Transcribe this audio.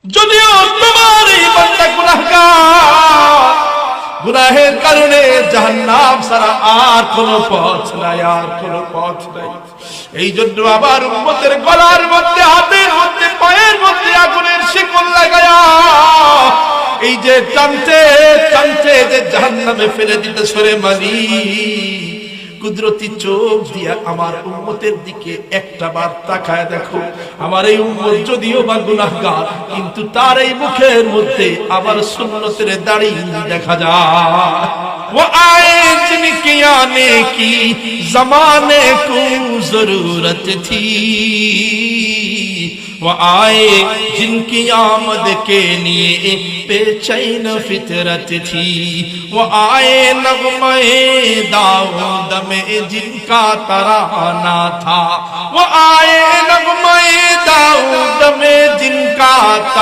যদিও তোমার এই বান্দা গুনাহগার, গুনাহের কারণে জাহান্নাম ছাড়া আর কোনো পথ নাই, আর কোনো পথ নাই। এই জন্য আবার উম্মতের গলার মধ্যে, হাতের মধ্যে, পায়ের মধ্যে আগুনের শিকল লাগায়া এই যে টানতে টানতে যে জাহান্নামে ফেলে দিতে সরে মানি, কুদরতি চোখ দিয়া আমার উম্মতের দিকে একটা বার তাকায় দেখো। আমার এই উম্মত যদিও বা গুনাহগার, কিন্তু তার এই মুখের মধ্যে আবার সুন্নতের দাড়ি দেখা যায়। वो आए जिनके आने की जमाने को जरूरत थी, वो आए जिनकी आमद के लिए बेचैन फितरत थी, वो आए नग़्मे दाऊद में जिनका तराना था, वो आए नग़्मे दाऊद में जिनका